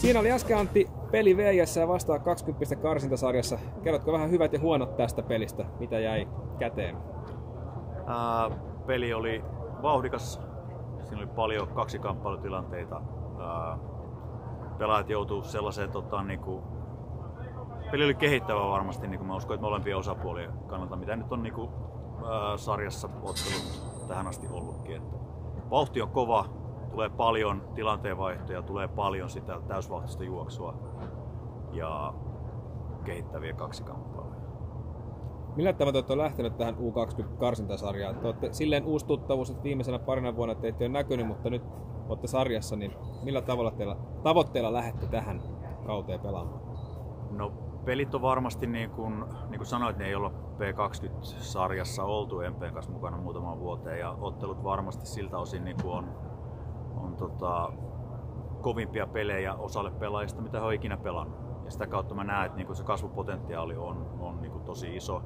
Siinä oli äsken Antti peli VS ja vastaa 20 karsintasarjassa. Kerrotko vähän hyvät ja huonot tästä pelistä? Mitä jäi käteen? Peli oli vauhdikas. Siinä oli paljon kaksikamppailutilanteita. Pelaajat joutuu sellaiseen peli oli kehittävä varmasti, niin kuin mä uskon, että molempien osapuolien kannalta, mitä nyt on sarjassa ottelut tähän asti ollutkin. Että vauhti on kova, tulee paljon tilanteenvaihtoja, tulee paljon sitä täysvauhtista juoksua ja kehittäviä kaksikamppailuja. Millä tavalla te olette lähtenyt tähän U20-karsintasarjaan? Te olette silleen uusi tuttavuus, että viimeisenä parina vuonna teitä ei ole näkynyt, mutta nyt olette sarjassa, niin millä tavalla teillä tavoitteella lähdette tähän kauteen pelaamaan? No, pelit on varmasti, niin kuin sanoit, ne ei olla P20-sarjassa oltu MPn kanssa mukana muutaman vuoteen, ja ottelut varmasti siltä osin niin kuin on kovimpia pelejä osalle pelaajista, mitä he on ikinä pelannut. Ja sitä kautta mä näen, että niin kuin se kasvupotentiaali on niin kuin tosi iso.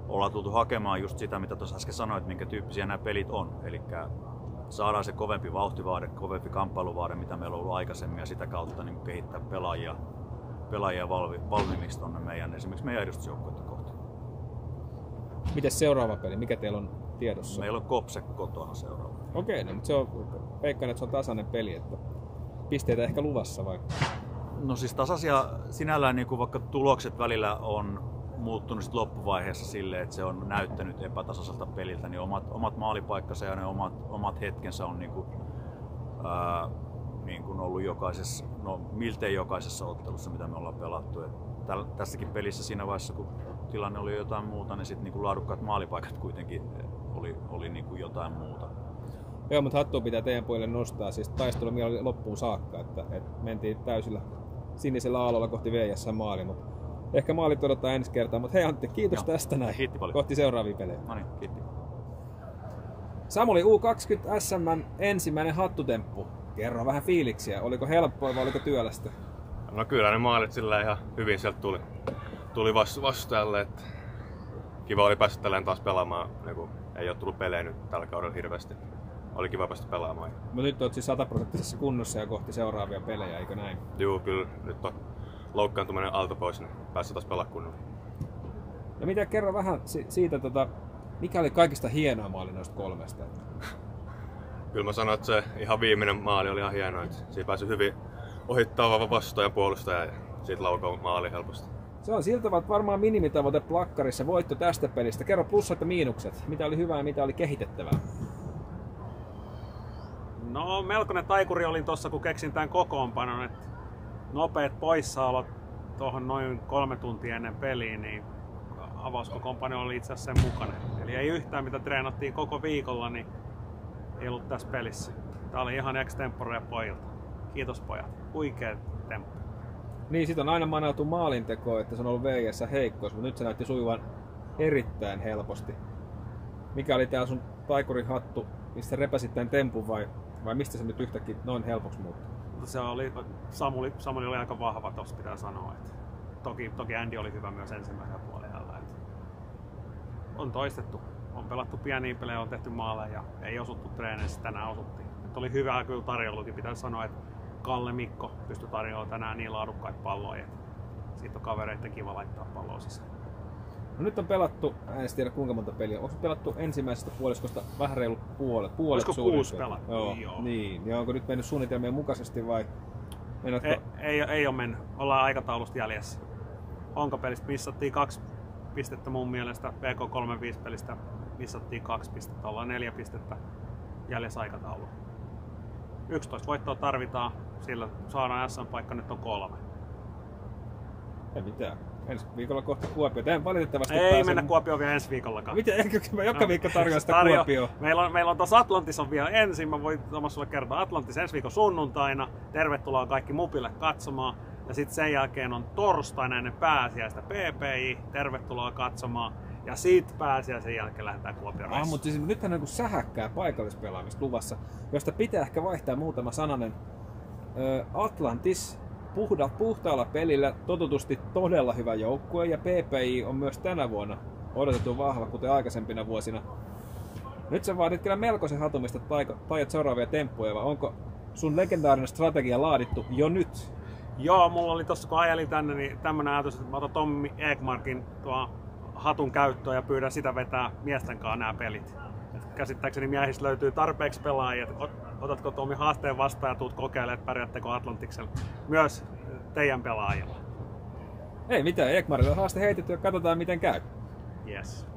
Ollaan tultu hakemaan just sitä, mitä tuossa äsken sanoit, minkä tyyppisiä nämä pelit on. Eli saadaan se kovempi vauhtivaade, kovempi kamppailuvaade, mitä meillä on ollut aikaisemmin, ja sitä kautta niin kuin kehittää pelaajia valmiiksi tuonne esimerkiksi meidän edustusjoukkuetta kohti. Miten seuraava peli? Mikä teillä on tiedossa? Meillä on Kopse kotona seuraava. Okei, no, mutta se on, veikkaan, että se on tasainen peli, että pisteitä ehkä luvassa vai? No siis tasaisia sinällään, niin kuin vaikka tulokset välillä on muuttunut sit loppuvaiheessa silleen, että se on näyttänyt epätasaiselta peliltä, niin omat maalipaikkansa ja ne omat hetkensä on niin kuin ollut jokaisessa, miltei jokaisessa ottelussa, mitä me ollaan pelattu. Tässäkin pelissä siinä vaiheessa, kun tilanne oli jotain muuta, niin sitten niin laadukkaat maalipaikat kuitenkin oli niin kuin jotain muuta. Joo, mutta hattua pitää teidän puolelle nostaa. Siis taistelu oli loppuun saakka, että mentiin täysillä sinisellä aallolla kohti VS-maali, mutta ehkä maalit odottaa ensi kertaa. Mutta hei Antti, kiitos tästä näin. Kiitti paljon. Kohti seuraavia pelejä. No niin, kiitti. Samuli, U20 SM ensimmäinen hattutemppu. Kerro vähän fiiliksiä. Oliko helppoa vai oliko työlästä? No kyllä ne maalit sillä ihan hyvin sieltä tuli vastustajalle. Että kiva oli päästä tälleen taas pelaamaan, kun ei ole tullut pelejä nyt tällä kaudella hirveästi. Oli kiva päästä pelaamaan. Mutta nyt olet siis 100% kunnossa ja kohti seuraavia pelejä, eikö näin? Joo, kyllä. Nyt on loukkaantuminen alta pois, niin pääsee taas pelaa kunnolla. No mitä, kerro vähän siitä, mikä oli kaikista hienoa maali noista kolmesta? Kyllä mä sanoin, että se ihan viimeinen maali oli ihan hieno. Siitä pääsi hyvin ohittaa vastustajan puolustaja ja siitä laukoo maali helposti. Se on siltä varmaan minimitavoite plakkarissa, voitto tästä pelistä. Kerro plussat ja miinukset. Mitä oli hyvää ja mitä oli kehitettävää? No melkoinen taikuri olin tossa, kun keksin tämän kokoonpanon, että nopeat poissaolot tuohon noin 3 tuntia ennen peliä, niin avauskokoonpano oli itse asiassa sen mukana. Eli ei yhtään mitä treenattiin koko viikolla, niin ei ollut tässä pelissä. Tää oli ihan extemporea pojilta. Kiitos pojat. Huikea temppu. Niin, sit on aina manautu maalintekoon, että se on ollut VS heikkous, mutta nyt se näytti sujuvan erittäin helposti. Mikä oli tää sun taikurihattu, mistä repäsit tän tempun vai mistä se nyt yhtäkkiä noin helpoksi muuttui? Se oli, Samuli oli aika vahva tossa, pitää sanoa. Että toki Andy oli hyvä myös ensimmäisellä puolella. On toistettu. On pelattu pieniä pelejä, on tehty maaleja ja ei osuttu treeneissä, tänään osuttiin. Nyt oli hyvää kyllä tarjoulukin, pitää sanoa, että Kalle Mikko pystyi tarjoamaan tänään niin laadukkaita palloja. Siitä on kavereiden kiva laittaa palloa sisään. No nyt on pelattu, en tiedä kuinka monta peliä, onko pelattu ensimmäisestä puoliskosta vähän reilu puolet olisiko 6 pelattu? Joo. Niin, ja onko nyt mennyt suunnitelmien mukaisesti vai? Ei ole mennyt, ollaan aikataulusta jäljessä. Honkapelistä missattiin 2 pistettä mun mielestä, PK35-pelistä missattiin 2 pistettä, ollaan 4 pistettä jäljessä aikataulua. 11 voittoa tarvitaan, sillä saadaan SM-paikka, nyt on 3. Ei mitään. Ensi viikolla kohta Kuopio. Valitettavasti ei mennä Kuopioon vielä ensi viikollakaan. Miten? Joka viikko tarjoaa sitä Kuopioon? Meillä on tuossa Atlantis on vielä ensin. Mä voin sulle kertoa Atlantis ensi viikon sunnuntaina. Tervetuloa kaikki Mupille katsomaan. Ja sitten sen jälkeen on torstaina ennen pääsiäistä PPI. Tervetuloa katsomaan. Ja sit pääsiäisen jälkeen lähdetään Kuopioon. Mutta siis nythän on sähäkkää paikallispelaamista luvassa, josta pitää ehkä vaihtaa muutama sananen. Atlantis puhtaalla pelillä totutusti todella hyvä joukkue ja PPI on myös tänä vuonna odotettu vahva, kuten aikaisempina vuosina. Nyt sä vaadit kyllä melkoisen hatumista, että tajat seuraavia temppuja, vai onko sun legendaarinen strategia laadittu jo nyt? Joo, mulla oli tossa kun ajelin tänne, niin tämmönen ajatus, että mä otan Tommi Ekmarkin tuo hatun käyttöön ja pyydän sitä vetää miesten kanssa nämä pelit. Et käsittääkseni miehistä löytyy tarpeeksi pelaajia. Otatko Tommi haasteen vastaan ja tuut kokeilemaan, että pärjättekö Atlantiksella myös teidän pelaajilla? Ei mitään, Ekmarille on haaste heitetty ja katsotaan miten käy. Yes.